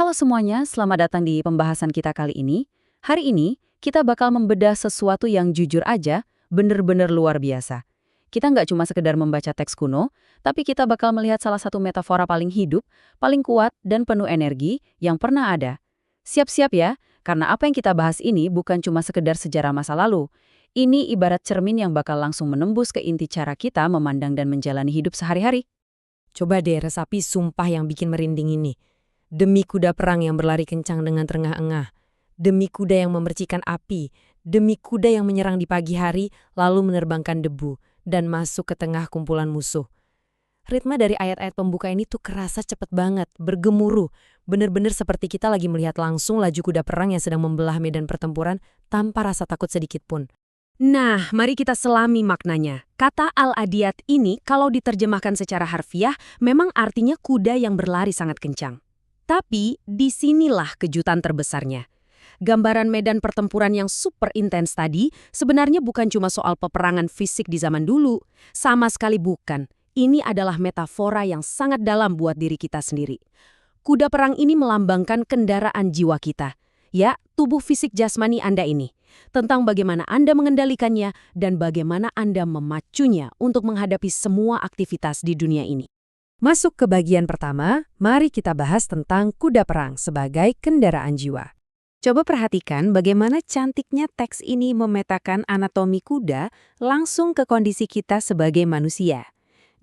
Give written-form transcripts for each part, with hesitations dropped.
Halo semuanya, selamat datang di pembahasan kita kali ini. Hari ini, kita bakal membedah sesuatu yang jujur aja, bener-bener luar biasa. Kita nggak cuma sekedar membaca teks kuno, tapi kita bakal melihat salah satu metafora paling hidup, paling kuat, dan penuh energi yang pernah ada. Siap-siap ya, karena apa yang kita bahas ini bukan cuma sekedar sejarah masa lalu. Ini ibarat cermin yang bakal langsung menembus ke inti cara kita memandang dan menjalani hidup sehari-hari. Coba deh resapi sumpah yang bikin merinding ini. Demi kuda perang yang berlari kencang dengan terengah-engah. Demi kuda yang memercikan api. Demi kuda yang menyerang di pagi hari lalu menerbangkan debu dan masuk ke tengah kumpulan musuh. Ritme dari ayat-ayat pembuka ini tuh kerasa cepet banget, bergemuruh. Bener-bener seperti kita lagi melihat langsung laju kuda perang yang sedang membelah medan pertempuran tanpa rasa takut sedikit pun. Nah, mari kita selami maknanya. Kata Al-Adiyat ini kalau diterjemahkan secara harfiah memang artinya kuda yang berlari sangat kencang. Tapi disinilah kejutan terbesarnya. Gambaran medan pertempuran yang super intens tadi sebenarnya bukan cuma soal peperangan fisik di zaman dulu. Sama sekali bukan. Ini adalah metafora yang sangat dalam buat diri kita sendiri. Kuda perang ini melambangkan kendaraan jiwa kita. Ya, tubuh fisik jasmani Anda ini. Tentang bagaimana Anda mengendalikannya dan bagaimana Anda memacunya untuk menghadapi semua aktivitas di dunia ini. Masuk ke bagian pertama, mari kita bahas tentang kuda perang sebagai kendaraan jiwa. Coba perhatikan bagaimana cantiknya teks ini memetakan anatomi kuda langsung ke kondisi kita sebagai manusia.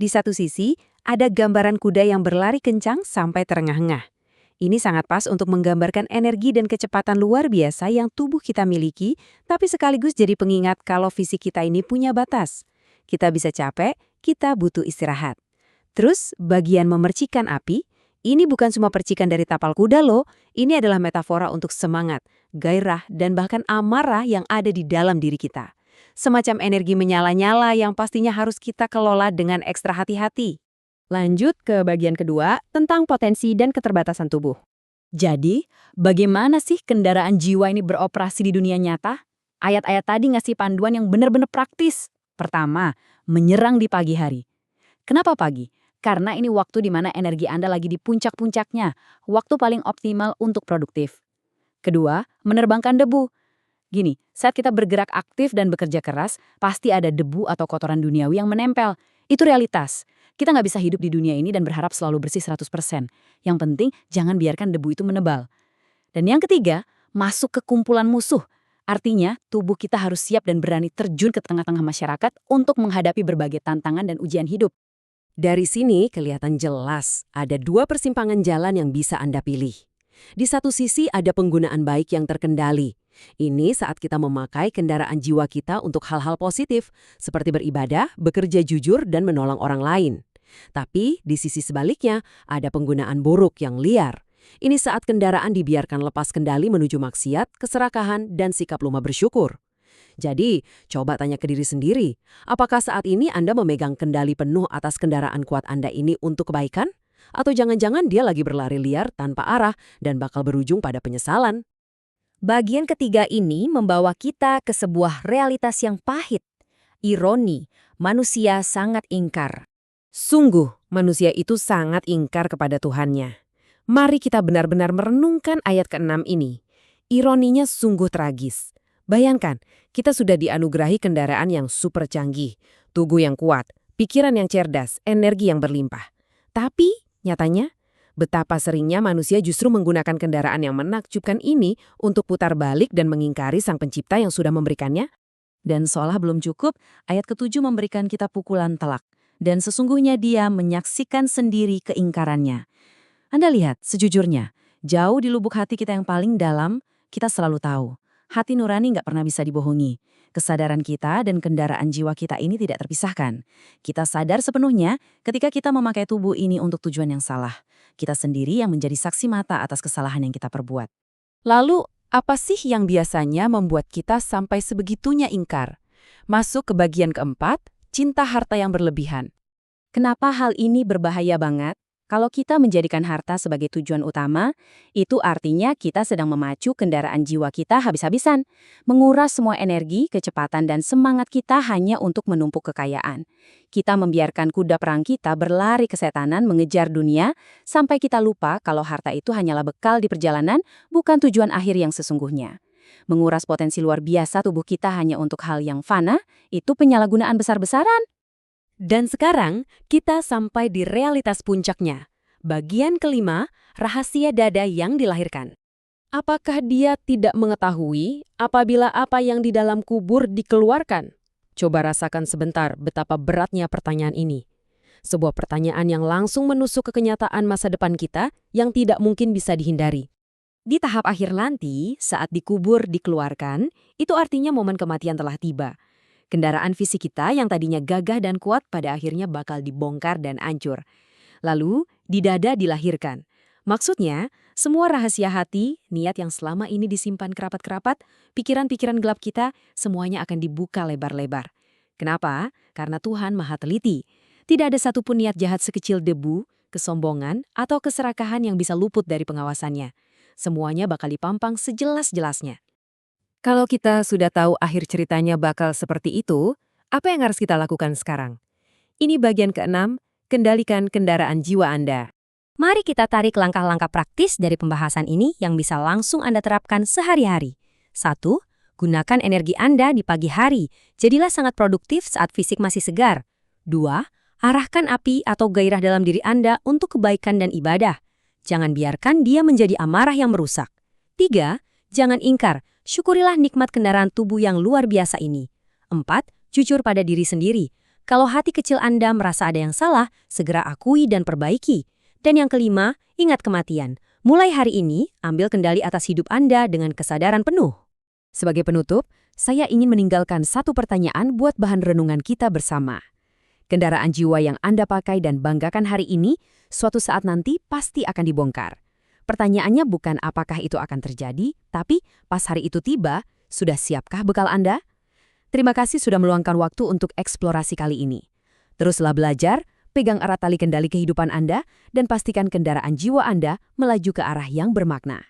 Di satu sisi, ada gambaran kuda yang berlari kencang sampai terengah-engah. Ini sangat pas untuk menggambarkan energi dan kecepatan luar biasa yang tubuh kita miliki, tapi sekaligus jadi pengingat kalau fisik kita ini punya batas. Kita bisa capek, kita butuh istirahat. Terus, bagian memercikan api, ini bukan cuma percikan dari tapal kuda loh, ini adalah metafora untuk semangat, gairah, dan bahkan amarah yang ada di dalam diri kita. Semacam energi menyala-nyala yang pastinya harus kita kelola dengan ekstra hati-hati. Lanjut ke bagian kedua, tentang potensi dan keterbatasan tubuh. Jadi, bagaimana sih kendaraan jiwa ini beroperasi di dunia nyata? Ayat-ayat tadi ngasih panduan yang benar-benar praktis. Pertama, menyerang di pagi hari. Kenapa pagi? Karena ini waktu di mana energi Anda lagi di puncak-puncaknya, waktu paling optimal untuk produktif. Kedua, menerbangkan debu. Gini, saat kita bergerak aktif dan bekerja keras, pasti ada debu atau kotoran duniawi yang menempel. Itu realitas. Kita nggak bisa hidup di dunia ini dan berharap selalu bersih 100%. Yang penting, jangan biarkan debu itu menebal. Dan yang ketiga, masuk ke kumpulan musuh. Artinya, tubuh kita harus siap dan berani terjun ke tengah-tengah masyarakat untuk menghadapi berbagai tantangan dan ujian hidup. Dari sini kelihatan jelas ada dua persimpangan jalan yang bisa Anda pilih. Di satu sisi ada penggunaan baik yang terkendali. Ini saat kita memakai kendaraan jiwa kita untuk hal-hal positif, seperti beribadah, bekerja jujur, dan menolong orang lain. Tapi di sisi sebaliknya ada penggunaan buruk yang liar. Ini saat kendaraan dibiarkan lepas kendali menuju maksiat, keserakahan, dan sikap lupa bersyukur. Jadi, coba tanya ke diri sendiri, apakah saat ini Anda memegang kendali penuh atas kendaraan kuat Anda ini untuk kebaikan? Atau jangan-jangan dia lagi berlari liar tanpa arah dan bakal berujung pada penyesalan? Bagian ketiga ini membawa kita ke sebuah realitas yang pahit. Ironi, manusia sangat ingkar. Sungguh, manusia itu sangat ingkar kepada Tuhannya. Mari kita benar-benar merenungkan ayat ke-6 ini. Ironinya sungguh tragis. Bayangkan, kita sudah dianugerahi kendaraan yang super canggih, tubuh yang kuat, pikiran yang cerdas, energi yang berlimpah. Tapi, nyatanya, betapa seringnya manusia justru menggunakan kendaraan yang menakjubkan ini untuk putar balik dan mengingkari Sang Pencipta yang sudah memberikannya. Dan seolah belum cukup, ayat ke-7 memberikan kita pukulan telak. Dan sesungguhnya dia menyaksikan sendiri keingkarannya. Anda lihat, sejujurnya, jauh di lubuk hati kita yang paling dalam, kita selalu tahu. Hati nurani nggak pernah bisa dibohongi. Kesadaran kita dan kendaraan jiwa kita ini tidak terpisahkan. Kita sadar sepenuhnya ketika kita memakai tubuh ini untuk tujuan yang salah. Kita sendiri yang menjadi saksi mata atas kesalahan yang kita perbuat. Lalu, apa sih yang biasanya membuat kita sampai sebegitunya ingkar? Masuk ke bagian keempat, cinta harta yang berlebihan. Kenapa hal ini berbahaya banget? Kalau kita menjadikan harta sebagai tujuan utama, itu artinya kita sedang memacu kendaraan jiwa kita habis-habisan, menguras semua energi, kecepatan, dan semangat kita hanya untuk menumpuk kekayaan. Kita membiarkan kuda perang kita berlari kesetanan mengejar dunia, sampai kita lupa kalau harta itu hanyalah bekal di perjalanan, bukan tujuan akhir yang sesungguhnya. Menguras potensi luar biasa tubuh kita hanya untuk hal yang fana, itu penyalahgunaan besar-besaran. Dan sekarang, kita sampai di realitas puncaknya. Bagian kelima, rahasia dada yang dilahirkan. Apakah dia tidak mengetahui apabila apa yang di dalam kubur dikeluarkan? Coba rasakan sebentar betapa beratnya pertanyaan ini. Sebuah pertanyaan yang langsung menusuk ke kenyataan masa depan kita yang tidak mungkin bisa dihindari. Di tahap akhir nanti, saat dikubur dikeluarkan, itu artinya momen kematian telah tiba. Kendaraan fisik kita yang tadinya gagah dan kuat pada akhirnya bakal dibongkar dan hancur. Lalu, di dada dilahirkan. Maksudnya, semua rahasia hati, niat yang selama ini disimpan kerapat-kerapat, pikiran-pikiran gelap kita, semuanya akan dibuka lebar-lebar. Kenapa? Karena Tuhan Maha Teliti. Tidak ada satupun niat jahat sekecil debu, kesombongan, atau keserakahan yang bisa luput dari pengawasannya. Semuanya bakal dipampang sejelas-jelasnya. Kalau kita sudah tahu akhir ceritanya bakal seperti itu, apa yang harus kita lakukan sekarang? Ini bagian keenam, kendalikan kendaraan jiwa Anda. Mari kita tarik langkah-langkah praktis dari pembahasan ini yang bisa langsung Anda terapkan sehari-hari. 1. Gunakan energi Anda di pagi hari. Jadilah sangat produktif saat fisik masih segar. 2. Arahkan api atau gairah dalam diri Anda untuk kebaikan dan ibadah. Jangan biarkan dia menjadi amarah yang merusak. 3. Jangan ingkar. Syukurilah nikmat kendaraan tubuh yang luar biasa ini. 4. Jujur pada diri sendiri. Kalau hati kecil Anda merasa ada yang salah, segera akui dan perbaiki. Dan yang kelima, ingat kematian. Mulai hari ini, ambil kendali atas hidup Anda dengan kesadaran penuh. Sebagai penutup, saya ingin meninggalkan satu pertanyaan buat bahan renungan kita bersama. Kendaraan jiwa yang Anda pakai dan banggakan hari ini, suatu saat nanti pasti akan dibongkar. Pertanyaannya bukan apakah itu akan terjadi, tapi pas hari itu tiba, sudah siapkah bekal Anda? Terima kasih sudah meluangkan waktu untuk eksplorasi kali ini. Teruslah belajar, pegang erat tali kendali kehidupan Anda, dan pastikan kendaraan jiwa Anda melaju ke arah yang bermakna.